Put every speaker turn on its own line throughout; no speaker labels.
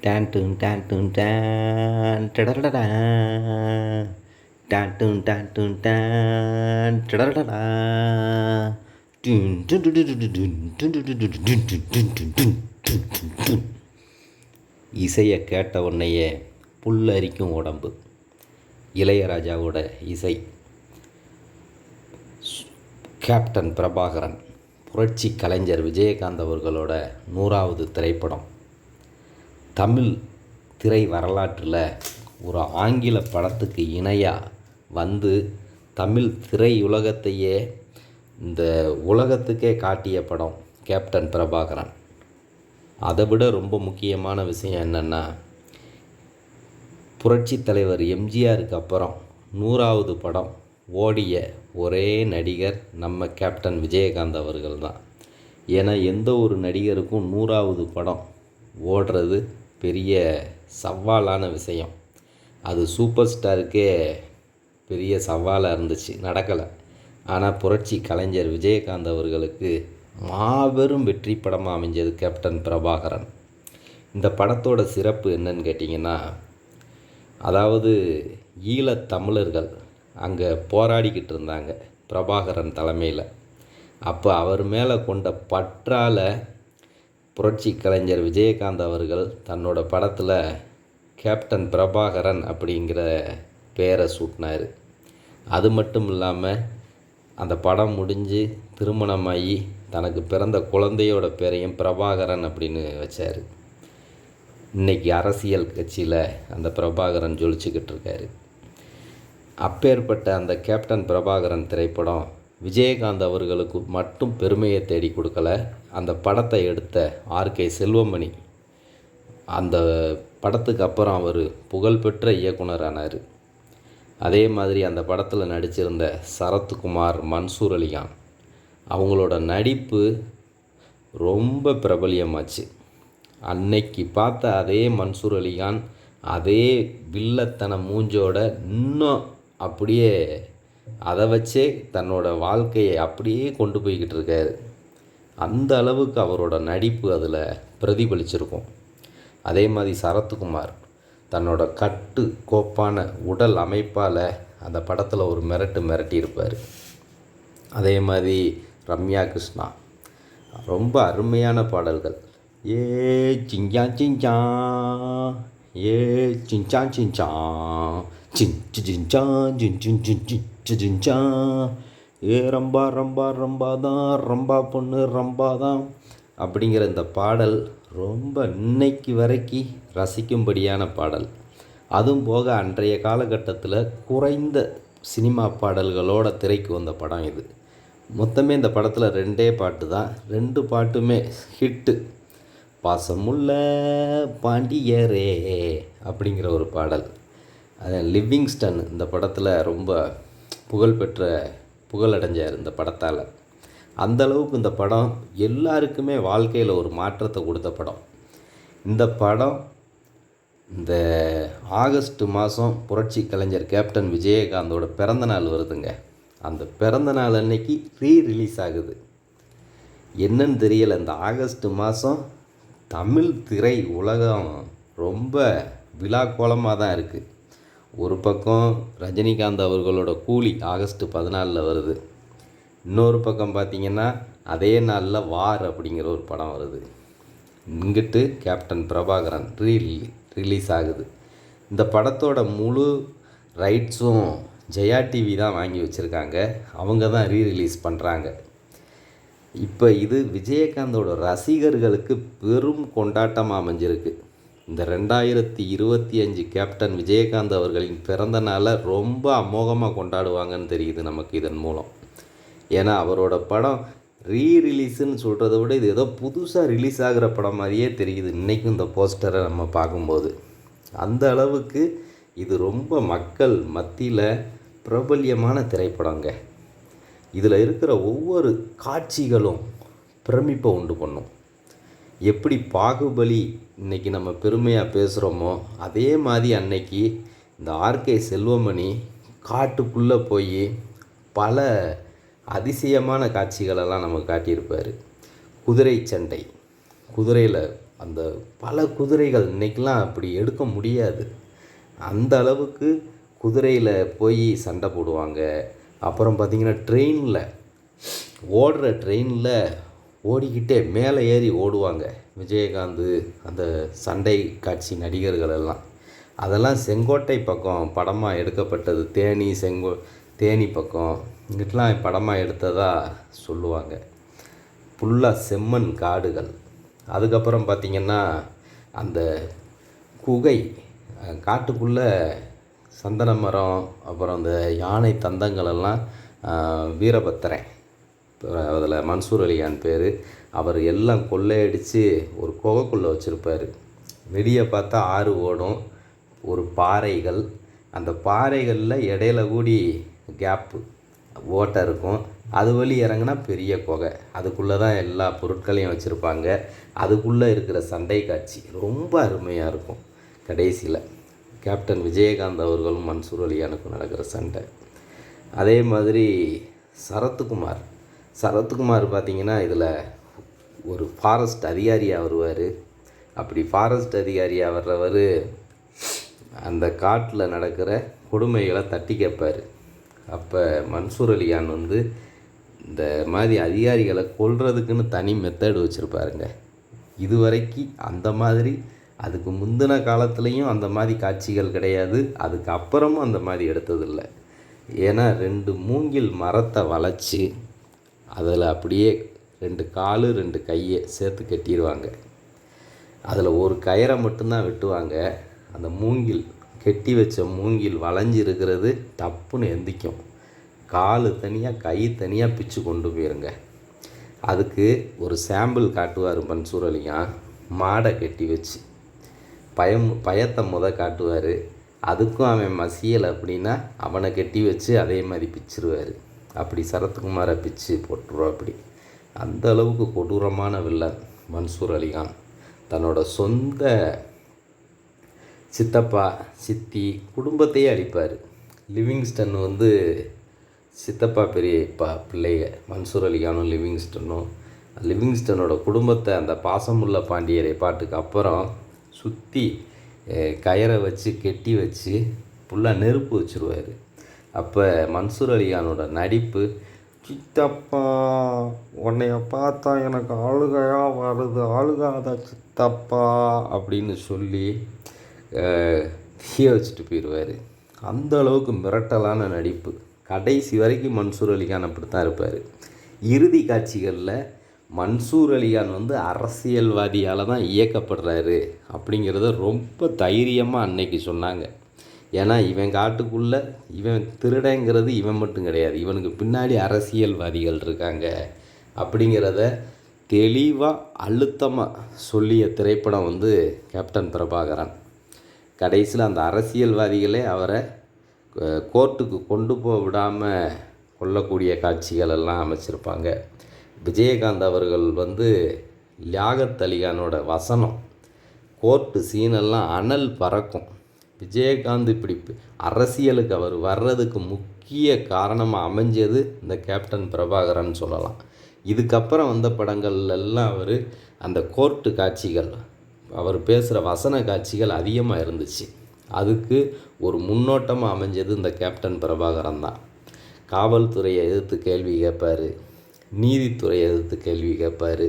Don டூன் Don டூன் Don டடடடா Don டூன் Don டூன் Don டடடடா டூன் டுன் டுன் டுன் டுன் டுன் டுன் டுன் டுன் டுன் டுன் டுன் டுன் டுன். இசையை கேட்ட உடனேயே புல்லரிக்கும் உடம்பு. இளையராஜாவோட இசை. கேப்டன் பிரபாகரன் புரட்சி கலைஞர் விஜயகாந்த் அவர்களோட 100வது திரைப்படம். தமிழ் திரை வரலாற்றில் ஒரு ஆங்கில படத்துக்கு இணையாக வந்து தமிழ் திரையுலகத்தையே இந்த உலகத்துக்கே காட்டிய படம் கேப்டன் பிரபாகரன். அதை விட ரொம்ப முக்கியமான விஷயம் என்னென்னா, புரட்சி தலைவர் எம்ஜிஆருக்கு அப்புறம் 100வது படம் ஓடிய ஒரே நடிகர் நம்ம கேப்டன் விஜயகாந்த் அவர்கள் தான். ஏன்னா எந்த ஒரு நடிகருக்கும் 100வது படம் ஓடுறது பெரிய சவாலான விஷயம். அது சூப்பர் ஸ்டாருக்கே பெரிய சவாலாக இருந்துச்சு, நடக்கலை. ஆனால் புரட்சி கலைஞர் விஜயகாந்த் அவர்களுக்கு மாபெரும் வெற்றி படமாக அமைஞ்சது கேப்டன் பிரபாகரன். இந்த படத்தோட சிறப்பு என்னன்னு கேட்டிங்கன்னா, அதாவது ஈழத்தமிழர்கள் அங்கே போராடிக்கிட்டு இருந்தாங்க பிரபாகரன் தலைமையில். அப்போ அவர் மேலே கொண்ட பற்றால் புரட்சி கலைஞர் விஜயகாந்த் அவர்கள் தன்னோட படத்தில் கேப்டன் பிரபாகரன் அப்படிங்கிற பேரை சூட்டினார். அது மட்டும் இல்லாமல் அந்த படம் முடிஞ்சு திருமணமாகி தனக்கு பிறந்த குழந்தையோட பேரையும் பிரபாகரன் அப்படின்னு வச்சார். இன்றைக்கி அரசியல் கட்சியில் அந்த பிரபாகரன் ஜொலிச்சுக்கிட்டு இருக்கார். அப்பேற்பட்ட அந்த கேப்டன் பிரபாகரன் திரைப்படம் விஜயகாந்த் அவர்களுக்கு மட்டும் பெருமையை தேடி கொடுக்கல. அந்த படத்தை எடுத்த ஆர்கே செல்வமணி அந்த படத்துக்கு அப்புறம் அவர் புகழ்பெற்ற இயக்குனரானார். அதே மாதிரி அந்த படத்தில் நடிச்சிருந்த சரத்குமார், மன்சூர் அலிகான் அவங்களோட நடிப்பு ரொம்ப பிரபலியமாச்சு. அன்னைக்கு பார்த்த அதே மன்சூர் அலிகான் அதே வில்லத்தன மூஞ்சோட இன்னும் அப்படியே அதை வச்சே தன்னோட வாழ்க்கையை அப்படியே கொண்டு போய்கிட்டு இருக்காரு. அந்த அளவுக்கு அவரோட நடிப்பு அதில் பிரதிபலிச்சிருக்கும். அதே மாதிரி சரத்குமார் தன்னோட கட்டு கோப்பான உடல் அமைப்பால் அந்த படத்தில் ஒரு மிரட்டியிருப்பார். அதே மாதிரி ரம்யா கிருஷ்ணா ரொம்ப அருமையான பாடல்கள். ஏ சிஞ்சா சிஞ்சா, ஏ சிஞ்சா சிஞ்சா, சிஞ்சா சிஞ்சா, ஏ ரம்பா ரம்பா ரம்பா தான், ரம்பா பொண்ணு ரம்பா தான் அப்படிங்கிற இந்த பாடல் ரொம்ப இன்னைக்கு வரைக்கும் ரசிக்கும்படியான பாடல். அதுவும் போக அன்றைய காலகட்டத்தில் குறைந்த சினிமா பாடல்களோட திரைக்கு வந்த படம் இது. மொத்தமே இந்த படத்தில் 2 பாட்டு தான், 2 பாட்டுமே ஹிட்டு. பாசமுள்ள பாண்டியரே அப்படிங்கிற ஒரு பாடல். அது லிவிங்ஸ்டன் இந்த படத்தில் ரொம்ப புகழடைஞ்சார் இந்த படத்தால். அந்தளவுக்கு இந்த படம் எல்லாருக்குமே வாழ்க்கையில் ஒரு மாற்றத்தை கொடுத்த படம். இந்த படம் இந்த ஆகஸ்ட் மாதம் புரட்சி கலைஞர் கேப்டன் விஜயகாந்தோட பிறந்தநாள் வருதுங்க. அந்த பிறந்தநாள் அன்னைக்கு ரீரிலீஸ் ஆகுது. என்னன்னு தெரியலை, இந்த ஆகஸ்ட் மாதம் தமிழ் திரை உலகம் ரொம்ப விழாக்கோலமாக தான் இருக்குது. ஒரு பக்கம் ரஜினிகாந்த் அவர்களோட கூலி ஆகஸ்ட் 14 வருது. இன்னொரு பக்கம் பார்த்திங்கன்னா அதே நாளில் வார் அப்படிங்கிற ஒரு படம் வருது. இங்கிட்டு கேப்டன் பிரபாகரன் ரிலீஸ் ஆகுது. இந்த படத்தோட முழு ரைட்ஸும் ஜெயா டிவி தான் வாங்கி வச்சுருக்காங்க. அவங்க தான் ரீரிலீஸ் பண்ணுறாங்க. இப்போ இது விஜயகாந்தோட ரசிகர்களுக்கு பெரும் கொண்டாட்டமாக அமைஞ்சிருக்கு. இந்த 2025 கேப்டன் விஜயகாந்த் அவர்களின் பிறந்த நாளை ரொம்ப அமோகமாக கொண்டாடுவாங்கன்னு தெரியுது நமக்கு இதன் மூலம். ஏன்னா அவரோட படம் ரீரிலீஸுன்னு சொல்கிறத விட இது ஏதோ புதுசாக ரிலீஸ் ஆகிற படம் மாதிரியே தெரியுது இன்றைக்கும் இந்த போஸ்டரை நம்ம பார்க்கும்போது. அந்த அளவுக்கு இது ரொம்ப மக்கள் மத்தியில் பிரபல்யமான திரைப்படங்க. இதில் இருக்கிற ஒவ்வொரு காட்சிகளும் பிரமிப்பை உண்டு பண்ணும். எப்படி பாகுபலி இன்றைக்கி நம்ம பெருமையாக பேசுகிறோமோ, அதே மாதிரி அன்னைக்கு இந்த ஆர்கே செல்வமணி காட்டுக்குள்ளே போய் பல அதிசயமான காட்சிகளெல்லாம் நமக்கு காட்டியிருப்பார். குதிரை சண்டை, குதிரையில் அந்த பல குதிரைகள் இன்றைக்கெலாம் அப்படி எடுக்க முடியாது. அந்த அளவுக்கு குதிரையில் போய் சண்டை போடுவாங்க. அப்புறம் பார்த்திங்கன்னா ஓடுற ட்ரெயினில் ஓடிக்கிட்டே மேலே ஏறி ஓடுவாங்க விஜயகாந்த், அந்த சண்டை காட்சி நடிகர்கள் எல்லாம். அதெல்லாம் செங்கோட்டை பக்கம் படமாக எடுக்கப்பட்டது. தேனி பக்கம் இங்கிட்டலாம் படமாக எடுத்ததாக சொல்லுவாங்க. ஃபுல்லாக செம்மண் காடுகள். அதுக்கப்புறம் பார்த்திங்கன்னா அந்த குகை காட்டுக்குள்ளே சந்தன மரம், அப்புறம் அந்த யானை தந்தங்களெல்லாம் வீரபத்திரன், அதில் மன்சூர் அலிகான் பேர், அவர் எல்லாம் கொள்ளையடித்து ஒரு குகைக்குள்ளே வச்சுருப்பார். வெளியே பார்த்தா ஆறு ஓடும், ஒரு பாறைகள், அந்த பாறைகளில் இடையில கூடி கேப்பு ஓட்டை இருக்கும். அது வழி இறங்கினா பெரிய குகை, அதுக்குள்ளே தான் எல்லா பொருட்களையும் வச்சுருப்பாங்க. அதுக்குள்ளே இருக்கிற சண்டை காட்சி ரொம்ப அருமையாக இருக்கும். கடைசியில் கேப்டன் விஜயகாந்த் அவர்களும் மன்சூர் அலிகானுக்கும் நடக்கிற சண்டை. அதே மாதிரி சரத்குமார் பார்த்திங்கன்னா இதில் ஒரு ஃபாரஸ்ட் அதிகாரியாக வருவார். அப்படி ஃபாரஸ்ட் அதிகாரியாக வர்றவர் அந்த காட்டில் நடக்கிற கொடுமைகளை தட்டி கேட்பார். அப்போ மன்சூர் அலிகான் இந்த மாதிரி அதிகாரிகளை கொல்றதுக்குன்னு தனி மெத்தடு வச்சுருப்பாருங்க. இதுவரைக்கும் அந்த மாதிரி அதுக்கு முந்தின காலத்துலேயும் அந்த மாதிரி காட்சிகள் கிடையாது, அதுக்கு அப்புறமும் அந்த மாதிரி எடுத்ததில்லை. ஏன்னா 2 மூங்கில் மரத்தை வளைச்சி அதில் அப்படியே 2 கால் 2 கையை சேர்த்து கட்டிடுவாங்க. அதில் ஒரு கயிறை மட்டும்தான் வெட்டுவாங்க. அந்த கெட்டி வச்ச மூங்கில் வளைஞ்சி இருக்கிறது டப்புன்னு எந்திக்கும். கால் தனியாக கை தனியாக பிச்சு கொண்டு போயிருங்க. அதுக்கு ஒரு சாம்பிள் காட்டுவார் மன்சூர் அலிகான். மாடை கட்டி வச்சு பயத்தை காட்டுவார். அதுக்கும் அவன் மசியல் அப்படின்னா அவனை கட்டி வச்சு அதே மாதிரி பிச்சிருவார். அப்படி சரத்குமாரை பிச்சு போட்டுருவோம். அப்படி அந்த அளவுக்கு கொடூரமான வில்லன் மன்சூர் அலிகான். தன்னோட சொந்த சித்தப்பா சித்தி குடும்பத்தையே அழிப்பார். லிவிங்ஸ்டன் சித்தப்பா பெரியப்பா பிள்ளைங்க மன்சூர் அலிகானும் லிவிங்ஸ்டனோட குடும்பத்தை அந்த பாசமுள்ள பாண்டியரை பாட்டுக்கு அப்புறம் சுற்றி கயிறை வச்சு கெட்டி வச்சு ஃபுல்லாக நெருப்பு வச்சுருவார். அப்போ மன்சூர் அலிகானோட நடிப்பு, சித்தப்பா உன்னைய பார்த்தா எனக்கு ஆளுகையாக வருது, ஆளுகாத சித்தப்பா அப்படின்னு சொல்லி தீய வச்சுட்டு போயிடுவார். அந்த அளவுக்கு மிரட்டலான நடிப்பு. கடைசி வரைக்கும் மன்சூர் அலிகான் அப்படித்தான் இருப்பார். இறுதி காட்சிகளில் மன்சூர் அலிகான் அரசியல்வாதியால் தான் இயக்கப்படுறாரு அப்படிங்கிறத ரொம்ப தைரியமாக அன்னைக்கு சொன்னாங்க. ஏன்னா இவன் காட்டுக்குள்ளே இவன் திருடங்கிறது இவன் மட்டும் கிடையாது, இவனுக்கு பின்னாடி அரசியல்வாதிகள் இருக்காங்க அப்படிங்கிறத தெளிவாக அழுத்தமாக சொல்லிய திரைப்படம் கேப்டன் பிரபாகரன். கடைசியில் அந்த அரசியல்வாதிகளே அவரை கோர்ட்டுக்கு கொண்டு போக விடாமல் கொல்லக்கூடிய காட்சிகள் எல்லாம் அமைச்சிருப்பாங்க. விஜயகாந்த் அவர்கள் லியாகத் அலிகானோட வசனம், கோர்ட்டு சீனெல்லாம் அனல் பறக்கும். விஜயகாந்த் இப்படி அரசியலுக்கு அவர் வர்றதுக்கு முக்கிய காரணமாக அமைஞ்சது இந்த கேப்டன் பிரபாகரன் சொல்லலாம். இதுக்கப்புறம் வந்த படங்கள் எல்லாம் அந்த கோர்ட்டு காட்சிகள், அவர் பேசுகிற வசன காட்சிகள் அதிகமாக இருந்துச்சு. அதுக்கு ஒரு முன்னோட்டமாக அமைஞ்சது இந்த கேப்டன் பிரபாகரன் தான். காவல்துறையை எதிர்த்து கேள்வி கேட்பார், நீதித்துறையை எதிர்த்து கேள்வி கேட்பார்,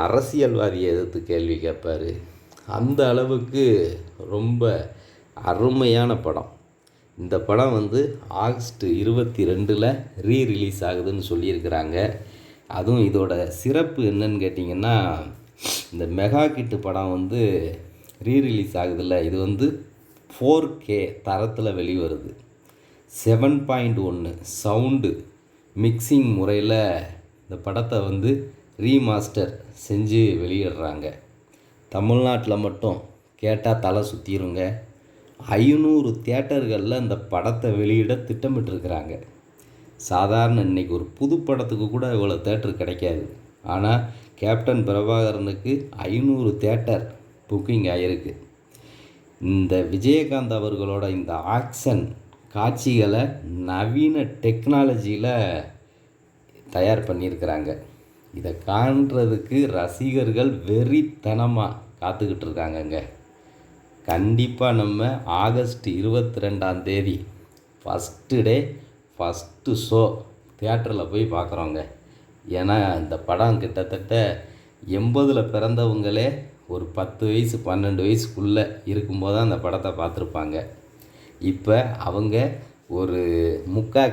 அரசியல்வாதியை எதிர்த்து கேள்வி கேட்பார். அந்த அளவுக்கு ரொம்ப அருமையான படம். இந்த படம் ஆகஸ்ட் 22 ரீரிலீஸ் ஆகுதுன்னு சொல்லியிருக்கிறாங்க. அதுவும் இதோட சிறப்பு என்னன்னு கேட்டிங்கன்னா, இந்த மெகா கிட்டு படம் ரீரிலீஸ் ஆகுதில்ல, இது 4K தரத்தில் வெளிவருது. 7.1 சவுண்டு மிக்சிங் முறையில் இந்த படத்தை ரீமாஸ்டர் செஞ்சு வெளியிடுறாங்க. தமிழ்நாட்டில் மட்டும் கேட்டால் தலை சுற்றிருங்க. 500 தியேட்டர்களில் இந்த படத்தை வெளியிட திட்டமிட்டுருக்கிறாங்க. சாதாரண இன்றைக்கி ஒரு புது படத்துக்கு கூட இவ்வளோ தேட்டர் கிடைக்காது. ஆனால் கேப்டன் பிரபாகரனுக்கு 500 தியேட்டர் புக்கிங் ஆகிருக்கு. இந்த விஜயகாந்த் அவர்களோட இந்த ஆக்ஷன் காட்சிகளை நவீன டெக்னாலஜியில் தயார் பண்ணியிருக்கிறாங்க. இதை காண்றதுக்கு ரசிகர்கள் வெறித்தனமாக காத்துக்கிட்டு இருக்காங்கங்க. கண்டிப்பாக நம்ம August 22 first day first show தியேட்டரில் போய் பார்க்குறோங்க. ஏன்னா இந்த படம் கிட்டத்தட்ட 80ல் பிறந்தவங்களே ஒரு 10 வயசு 12 வயசுக்குள்ளே இருக்கும்போது தான் அந்த படத்தை பார்த்துருப்பாங்க. இப்போ அவங்க ஒரு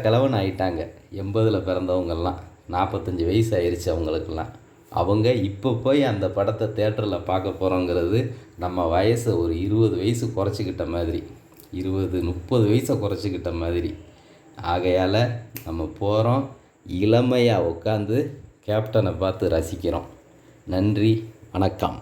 கிழவன் ஆயிட்டாங்க. 80ல் பிறந்தவங்கெல்லாம் 45 வயசு ஆயிடுச்சு அவங்களுக்கெல்லாம். அவங்க இப்போ போய் அந்த படத்தை தியேட்டரில் பார்க்க போகிறோங்கிறது நம்ம வயசை ஒரு 20 வயசு குறைச்சிக்கிட்ட மாதிரி, 20-30 வயசை குறைச்சிக்கிட்ட மாதிரி. ஆகையால் நம்ம போகிறோம், இளமையாக உட்காந்து கேப்டனை பார்த்து ரசிக்கிறோம். நன்றி, வணக்கம்.